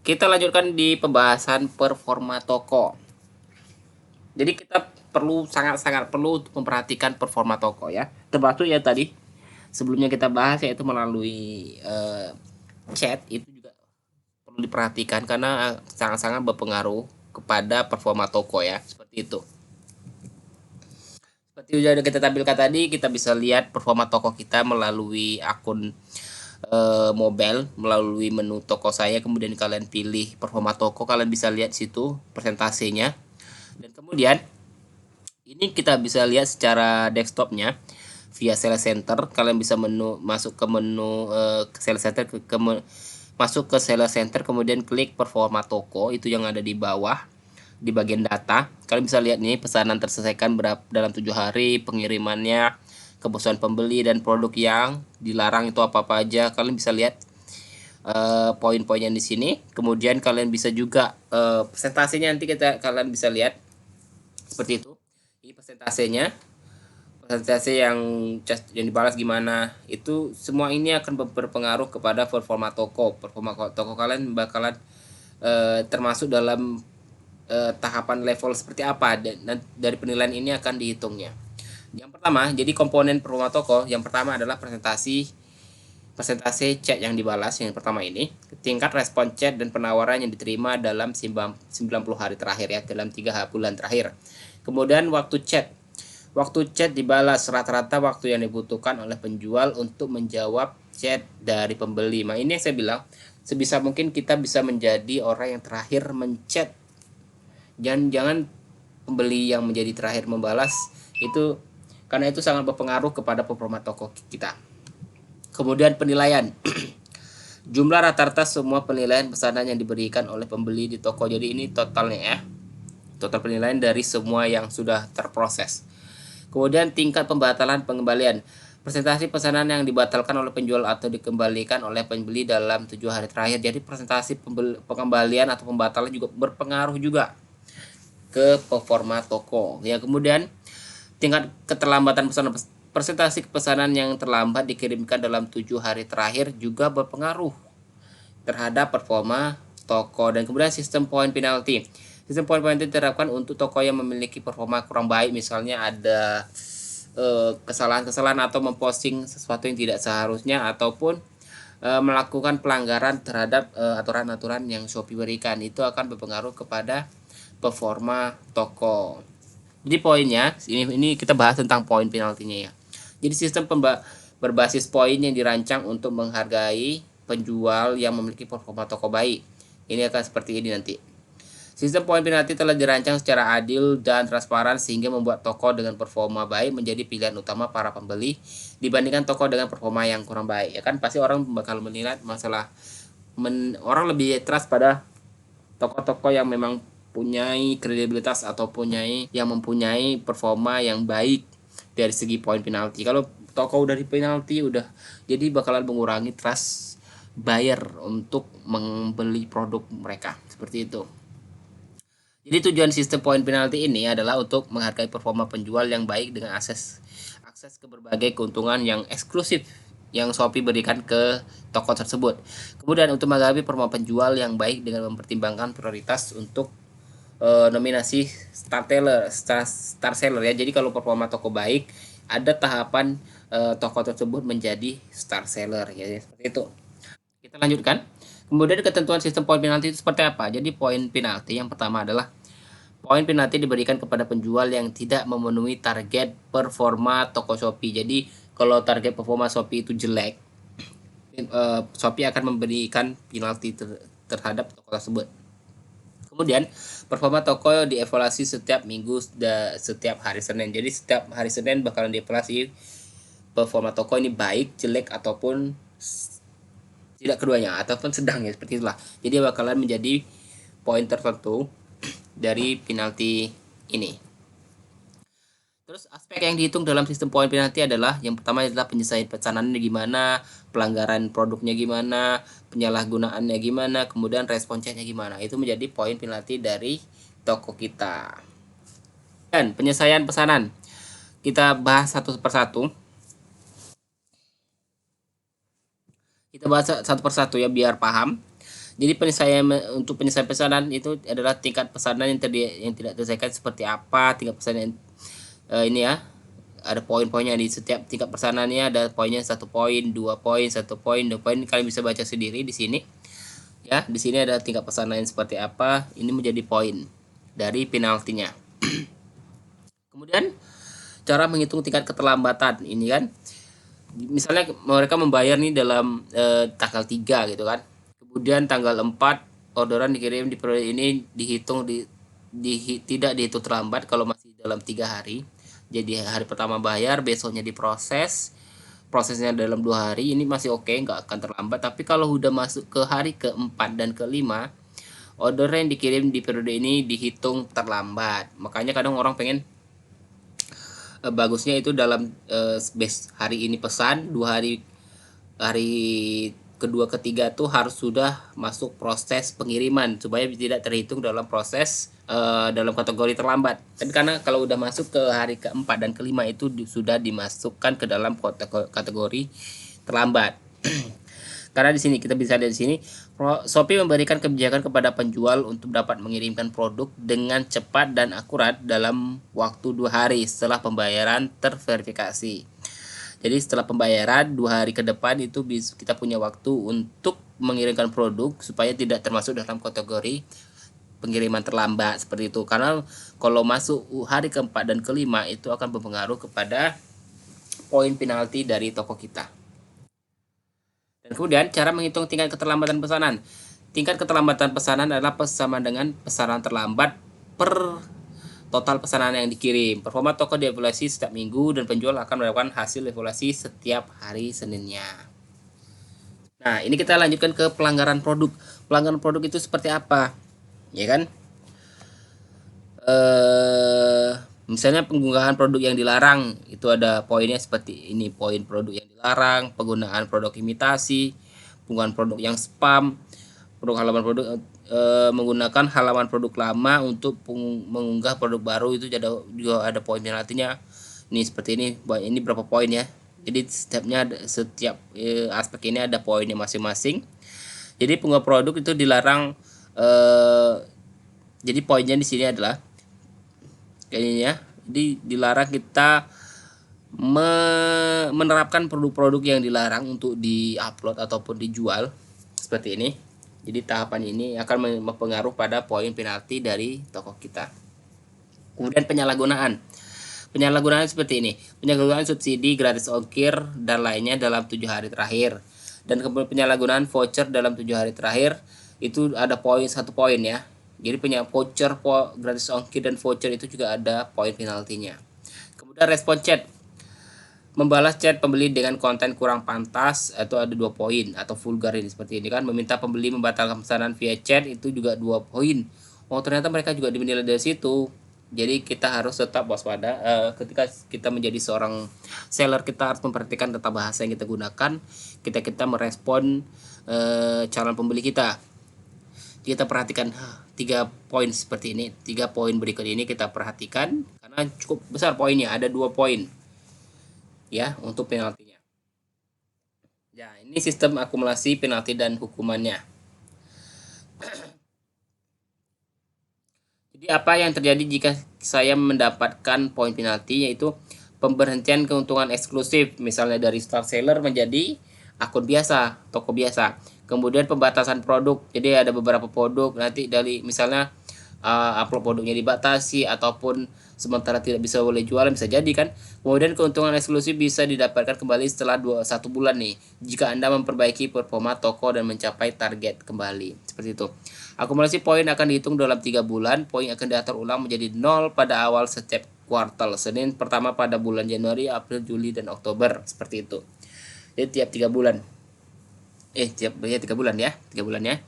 Kita lanjutkan di pembahasan performa toko. Jadi kita sangat-sangat perlu untuk memperhatikan performa toko ya. Termasuk ya tadi sebelumnya kita bahas yaitu melalui chat itu juga perlu diperhatikan karena sangat-sangat berpengaruh kepada performa toko ya. Seperti itu. Seperti sudah kita tampilkan tadi, kita bisa lihat performa toko kita melalui akun mobile, melalui menu toko saya, kemudian kalian pilih performa toko, kalian bisa lihat situ persentasenya. Dan kemudian ini kita bisa lihat secara desktopnya via Sales Center. Kalian bisa masuk ke menu Sales Center, masuk ke Sales Center, kemudian klik performa toko itu yang ada di bawah di bagian data. Kalian bisa lihat nih pesanan terselesaikan dalam 7 hari, pengirimannya, keputusan pembeli, dan produk yang dilarang itu apa-apa aja. Kalian bisa lihat poin-poinnya di sini. Kemudian kalian bisa juga presentasinya nanti kalian bisa lihat seperti itu. Ini presentasinya, presentasi yang dibalas gimana, itu semua ini akan berpengaruh kepada performa toko. Performa toko kalian bakalan termasuk dalam tahapan level seperti apa, dan dari penilaian ini akan dihitungnya. Yang pertama, jadi komponen performa toko yang pertama adalah presentasi chat yang dibalas yang pertama ini, tingkat respon chat dan penawaran yang diterima dalam 90 hari terakhir ya, dalam 3 bulan terakhir. Kemudian waktu chat dibalas, rata-rata waktu yang dibutuhkan oleh penjual untuk menjawab chat dari pembeli. Nah, ini yang saya bilang, sebisa mungkin kita bisa menjadi orang yang terakhir menchat. Jangan pembeli yang menjadi terakhir membalas, itu karena itu sangat berpengaruh kepada performa toko kita. Kemudian penilaian. Jumlah rata-rata semua penilaian pesanan yang diberikan oleh pembeli di toko. Jadi ini totalnya ya. Total penilaian dari semua yang sudah terproses. Kemudian tingkat pembatalan pengembalian. Presentasi pesanan yang dibatalkan oleh penjual atau dikembalikan oleh pembeli dalam 7 hari terakhir. Jadi presentasi pengembalian atau pembatalan juga berpengaruh juga ke performa toko. Ya, kemudian tingkat keterlambatan pesanan. Presentasi pesanan yang terlambat dikirimkan dalam 7 hari terakhir juga berpengaruh terhadap performa toko. Dan kemudian sistem poin penalti. Sistem poin penalti diterapkan untuk toko yang memiliki performa kurang baik, misalnya ada kesalahan-kesalahan atau memposting sesuatu yang tidak seharusnya, ataupun melakukan pelanggaran terhadap aturan-aturan yang Shopee berikan. Itu akan berpengaruh kepada performa toko. Jadi poinnya ini kita bahas tentang poin penaltinya ya. Jadi sistem berbasis poin yang dirancang untuk menghargai penjual yang memiliki performa toko baik. Ini akan seperti ini nanti. Sistem poin penalti telah dirancang secara adil dan transparan sehingga membuat toko dengan performa baik menjadi pilihan utama para pembeli dibandingkan toko dengan performa yang kurang baik. Ya kan, pasti orang bakal menilai masalah orang lebih trust pada toko-toko yang memang mempunyai kredibilitas atau mempunyai performa yang baik dari segi poin penalti. Kalau toko udah di penalti jadi bakalan mengurangi trust buyer untuk membeli produk mereka. Seperti itu. Jadi tujuan sistem poin penalti ini adalah untuk menghargai performa penjual yang baik dengan akses ke berbagai keuntungan yang eksklusif yang Shopee berikan ke toko tersebut. Kemudian untuk menghargai performa penjual yang baik dengan mempertimbangkan prioritas untuk nominasi star seller ya. Jadi kalau performa toko baik, ada tahapan toko tersebut menjadi star seller ya, seperti itu. Kita lanjutkan. Kemudian ketentuan sistem poin penalti itu seperti apa? Jadi poin penalti yang pertama adalah poin penalti diberikan kepada penjual yang tidak memenuhi target performa toko Shopee. Jadi kalau target performa Shopee itu jelek, Shopee akan memberikan penalti terhadap toko tersebut. Kemudian performa toko dievaluasi setiap minggu, setiap hari Senin. Jadi setiap hari Senin bakalan dievaluasi performa toko ini baik, jelek, ataupun tidak keduanya, ataupun sedang ya, seperti itulah. Jadi bakalan menjadi poin tertentu dari penalti ini. Terus aspek yang dihitung dalam sistem poin penalti adalah yang pertama adalah penyelesaian pesanannya gimana, pelanggaran produknya gimana, penyalahgunaannya gimana, kemudian respon chatnya gimana. Itu menjadi poin penalti dari toko kita. Dan penyelesaian pesanan kita bahas satu persatu. Kita bahas satu persatu ya biar paham. Jadi untuk penyelesaian pesanan itu adalah tingkat pesanan yang tidak terselesaikan seperti apa, tingkat pesanan ini ya. Ada poin-poinnya di setiap tingkat pesanannya, ada poinnya 1 poin, 2 poin, 1 poin, 2 poin. Kalian bisa baca sendiri di sini. Ya, di sini ada tingkat pesanan seperti apa. Ini menjadi poin dari penaltinya. Kemudian cara menghitung tingkat keterlambatan ini kan, misalnya mereka membayar nih dalam tanggal 3 gitu kan. Kemudian tanggal 4 orderan dikirim di periode ini dihitung tidak dihitung terlambat kalau masih dalam 3 hari. Jadi hari pertama bayar, besoknya diproses, prosesnya dalam 2 hari, ini masih oke, nggak akan terlambat. Tapi kalau udah masuk ke hari keempat dan kelima, order yang dikirim di periode ini dihitung terlambat. Makanya kadang orang pengen bagusnya itu dalam base hari ini pesan, 2 hari, hari kedua ketiga tuh harus sudah masuk proses pengiriman supaya tidak terhitung dalam proses dalam kategori terlambat. Tapi karena kalau udah masuk ke hari keempat dan kelima itu sudah dimasukkan ke dalam kategori terlambat. Karena di sini kita bisa lihat di sini, Shopee memberikan kebijakan kepada penjual untuk dapat mengirimkan produk dengan cepat dan akurat dalam waktu 2 hari setelah pembayaran terverifikasi. Jadi setelah pembayaran 2 hari ke depan itu kita punya waktu untuk mengirimkan produk supaya tidak termasuk dalam kategori pengiriman terlambat seperti itu. Karena kalau masuk hari keempat dan kelima itu akan berpengaruh kepada poin penalti dari toko kita. Dan kemudian cara menghitung tingkat keterlambatan pesanan. Tingkat keterlambatan pesanan adalah sama dengan pesanan terlambat per total pesanan yang dikirim. Performa toko dievaluasi setiap minggu dan penjual akan melakukan hasil evaluasi setiap hari Seninnya. Nah, ini kita lanjutkan ke pelanggaran produk. Pelanggaran produk itu seperti apa? Ya kan? Misalnya penggunaan produk yang dilarang, itu ada poinnya seperti ini, poin produk yang dilarang, penggunaan produk imitasi, penggunaan produk yang spam, produk halaman produk menggunakan halaman produk lama untuk mengunggah produk baru, itu juga ada poin penaltinya. Ini seperti ini berapa poin ya. Jadi setiap aspek ini ada poinnya masing-masing. Jadi pengguna produk itu dilarang. Jadi poinnya di sini adalah kayaknya jadi dilarang kita menerapkan produk-produk yang dilarang untuk diupload ataupun dijual seperti ini. Jadi tahapan ini akan mempengaruhi pada poin penalti dari toko kita. Kemudian penyalahgunaan seperti ini, penyalahgunaan subsidi, gratis ongkir dan lainnya dalam 7 hari terakhir. Dan kemudian penyalahgunaan voucher dalam 7 hari terakhir itu ada 1 poin ya. Jadi punya voucher, gratis ongkir dan voucher itu juga ada poin penaltinya. Kemudian respon chat, membalas chat pembeli dengan konten kurang pantas atau ada 2 poin, atau vulgar ini seperti ini kan. Meminta pembeli membatalkan pesanan via chat itu juga 2 poin. Oh, ternyata mereka juga dinilai dari situ. Jadi kita harus tetap waspada ketika kita menjadi seorang seller. Kita harus memperhatikan tata bahasa yang kita gunakan ketika kita merespon calon pembeli kita. Kita perhatikan 3 poin seperti ini, 3 poin berikut ini kita perhatikan karena cukup besar poinnya, ada 2 poin ya untuk penaltinya. Ya, ini sistem akumulasi penalti dan hukumannya. Jadi apa yang terjadi jika saya mendapatkan poin penalti, yaitu pemberhentian keuntungan eksklusif, misalnya dari star seller menjadi akun biasa, toko biasa. Kemudian pembatasan produk, jadi ada beberapa produk nanti dari misalnya upload produknya dibatasi ataupun sementara tidak bisa boleh jualan, bisa jadi kan. Kemudian keuntungan eksklusif bisa didapatkan kembali setelah 1 bulan nih jika Anda memperbaiki performa toko dan mencapai target kembali, seperti itu. Akumulasi poin akan dihitung dalam 3 bulan. Poin akan diatur ulang menjadi 0 pada awal setiap kuartal, Senin pertama pada bulan Januari, April, Juli, dan Oktober, seperti itu. Jadi tiap 3 bulan. Tiap 3 bulan ya, 3 bulan ya.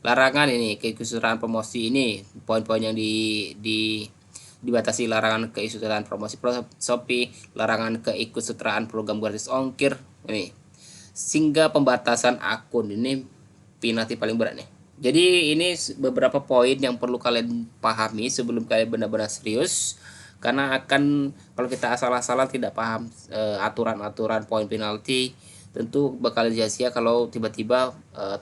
Larangan ini, keikutsertaan promosi ini, poin-poin yang dibatasi: larangan keikutsertaan promosi Shopee, larangan keikutsertaan program gratis ongkir ini, hingga pembatasan akun. Ini penalti paling berat nih. Jadi ini beberapa poin yang perlu kalian pahami sebelum kalian benar-benar serius, karena kalau kita asal-asalan tidak paham aturan-aturan poin penalti, tentu bakal sia-sia kalau tiba-tiba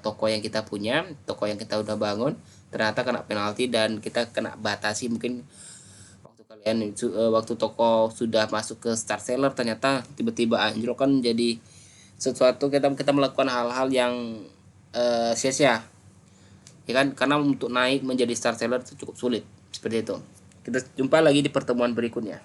toko yang kita punya, toko yang kita udah bangun ternyata kena penalti dan kita kena batasi. Mungkin waktu toko sudah masuk ke star seller ternyata tiba-tiba anjlok, kan jadi sesuatu kita kita melakukan hal-hal yang sia-sia, ya kan, karena untuk naik menjadi star seller itu cukup sulit. Seperti itu. Kita jumpa lagi di pertemuan berikutnya.